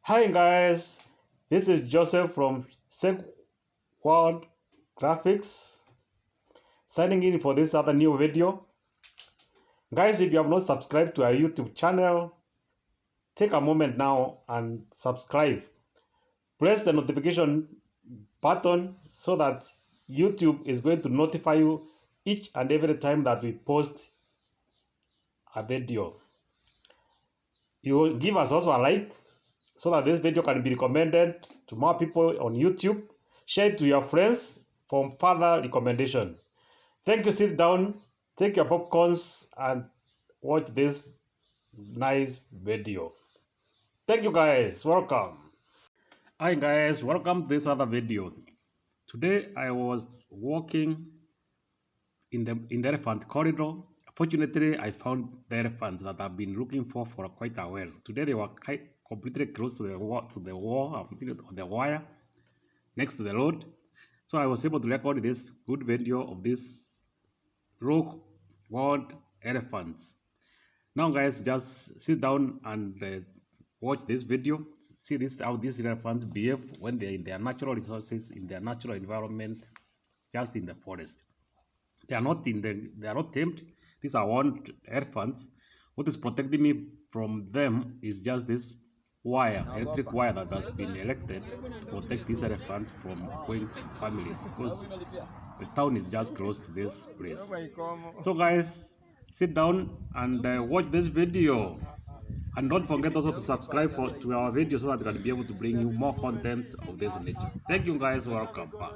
Hi guys, this is Joseph from Shegu Graphics signing in for this other new video. Guys, if you have not subscribed to our YouTube channel, take a moment now and subscribe. Press the notification button so that YouTube is going to notify you each and every time that we post a video. You will give us also a like so that this video can be recommended to more people on YouTube. Share it to your friends for further recommendation. Thank you. Sit down, take your popcorns, and watch this nice video. Thank you guys. Welcome. Hi guys, welcome to this other video. Today I was walking in the elephant corridor. Fortunately, I found the elephants that I've been looking for quite a while. Today they were completely close to the wall, on the wire next to the road. So I was able to record this good video of this rock wild elephants. Now guys, just sit down and watch this video. See this how these elephants behave when they're in their natural resources, in their natural environment, just in the forest. They are not tamed. These are wild elephants. What is protecting me from them is just this wire, electric wire that has been erected to protect these elephants from going to families, because the town is just close to this place. So guys, sit down and watch this video, and don't forget also to subscribe to our video so that we can be able to bring you more content of this nature. Thank you guys. Welcome back.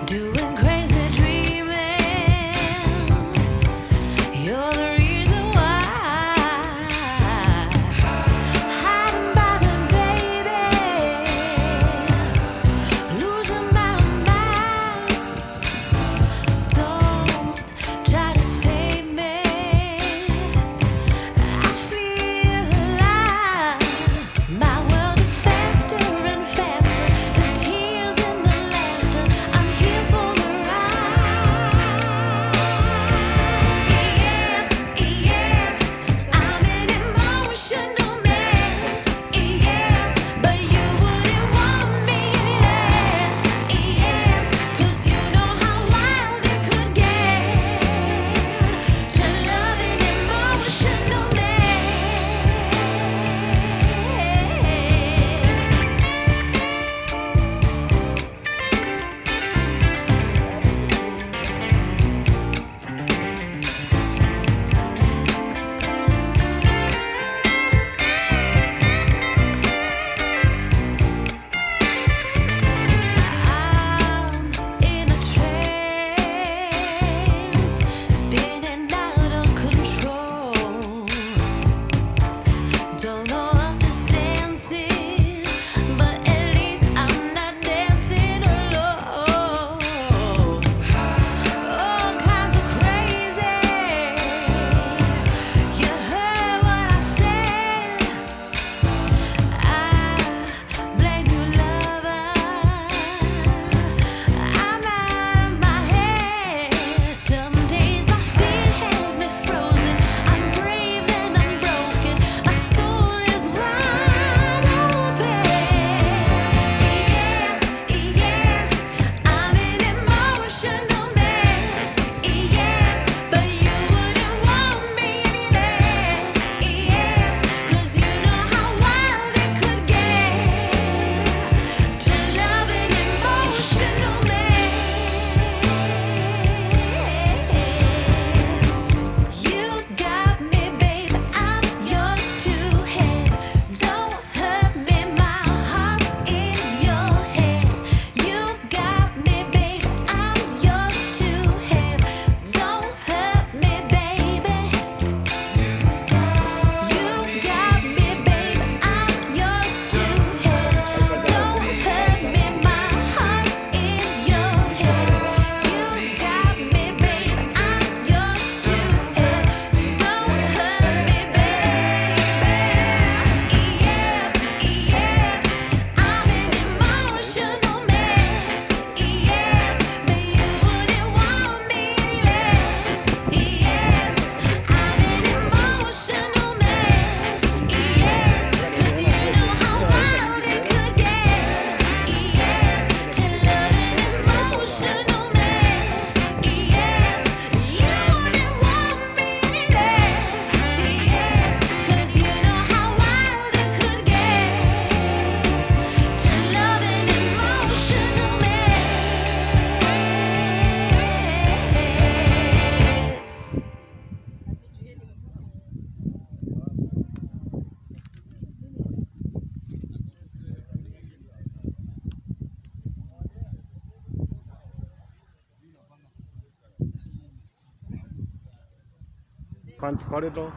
Doing crazy dreaming. elephant corridor,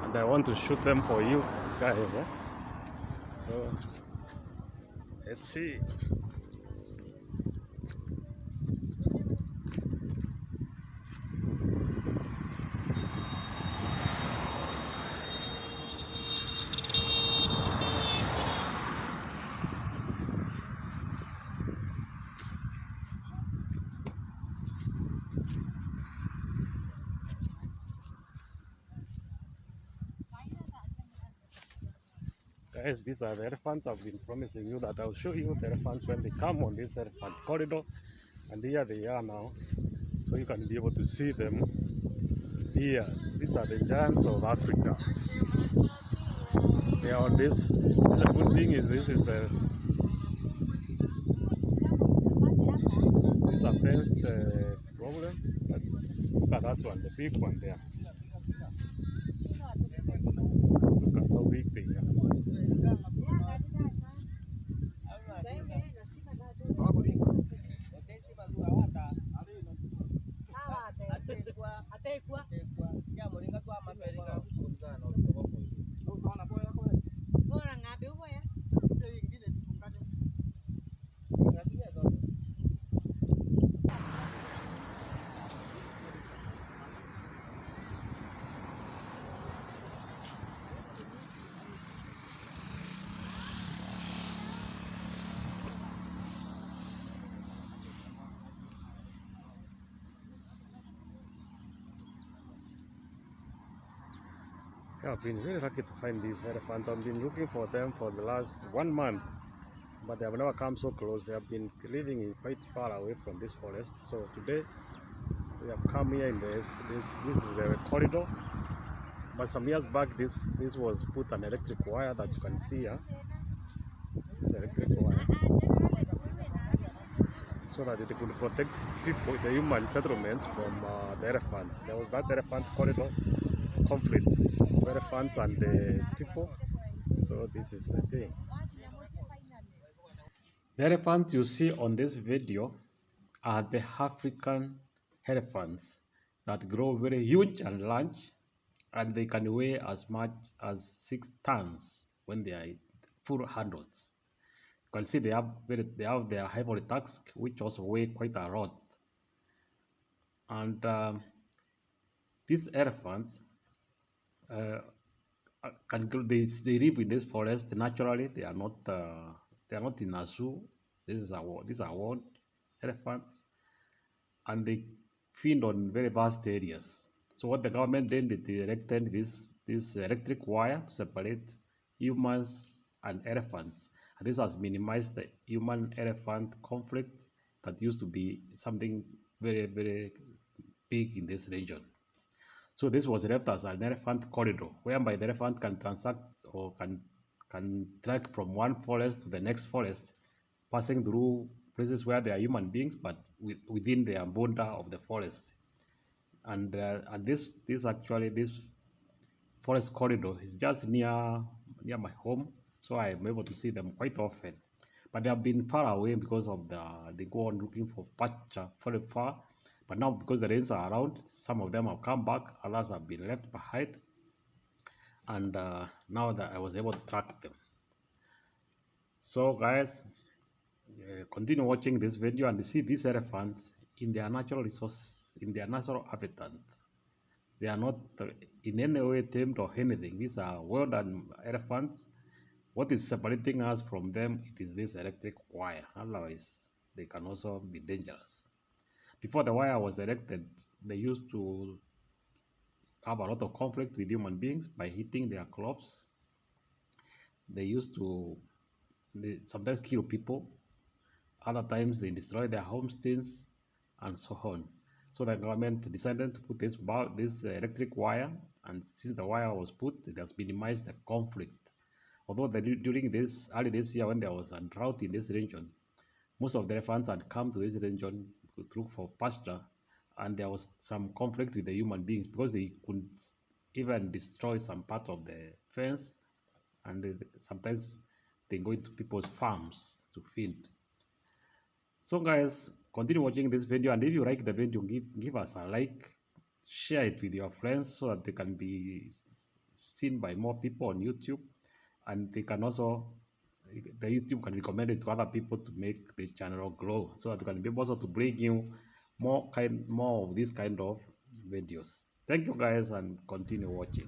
and I want to shoot them for you guys. So let's see. Guys, these are the elephants. I've been promising you that I'll show you the elephants when they come on this elephant corridor, and here they are now. So you can be able to see them here. These are the giants of Africa. They are on this. The good thing is this is a fenced problem. But look at that one, the big one there. Look at how big they are. Yeah, I've been very lucky to find these elephants. I've been looking for them for the last 1 month, but they have never come so close. They have been living quite far away from this forest. So today we have come here in this is the corridor. But some years back, this was put an electric wire that you can see here. It's electric wire, so that it could protect people, the human settlement, from the elephants. There was that elephant corridor conflicts of elephants and the people. So this is the thing. The elephants you see on this video are the African elephants that grow very huge and large, and they can weigh as much as 6 tons when they are full adults. You can see they have their ivory tusk, which also weigh quite a lot. And these elephants uh, they live in this forest naturally. They are not in a zoo. These are wild elephants, and they feed on very vast areas. So what the government did, they erected this electric wire to separate humans and elephants, and this has minimized the human elephant conflict that used to be something very, very big in this region. So this was left as an elephant corridor, whereby the elephant can transact or can trek from one forest to the next forest, passing through places where there are human beings, but within the border of the forest. And this forest corridor is just near my home, so I'm able to see them quite often. But they have been far away because of they go on looking for pasture very far. But now, because the rains are around, some of them have come back, others have been left behind, and now that I was able to track them. So guys, continue watching this video and see these elephants in their natural resource, in their natural habitat. They are not in any way tamed or anything. These are wild elephants. What is separating us from them, it is this electric wire. Otherwise, they can also be dangerous. Before the wire was erected, they used to have a lot of conflict with human beings by hitting their crops. They used to sometimes kill people. Other times they destroy their homesteads and so on. So the government decided to put this electric wire, and since the wire was put, it has minimized the conflict. Although during this early this year, when there was a drought in this region, most of the elephants had come to this region to look for pasture, and there was some conflict with the human beings because they could even destroy some part of the fence, and sometimes they go into people's farms to feed. So guys, continue watching this video, and if you like the video, give us a like share it with your friends so that they can be seen by more people on YouTube, and they can also, the YouTube can recommend it to other people to make the channel grow, so that we can be able to bring you more of this kind of videos. Thank you guys, and continue watching.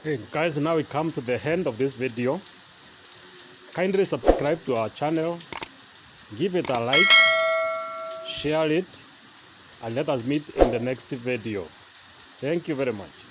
Hey guys, now we come to the end of this video. Kindly subscribe to our channel, give it a like, share it, and let us meet in the next video. Thank you very much.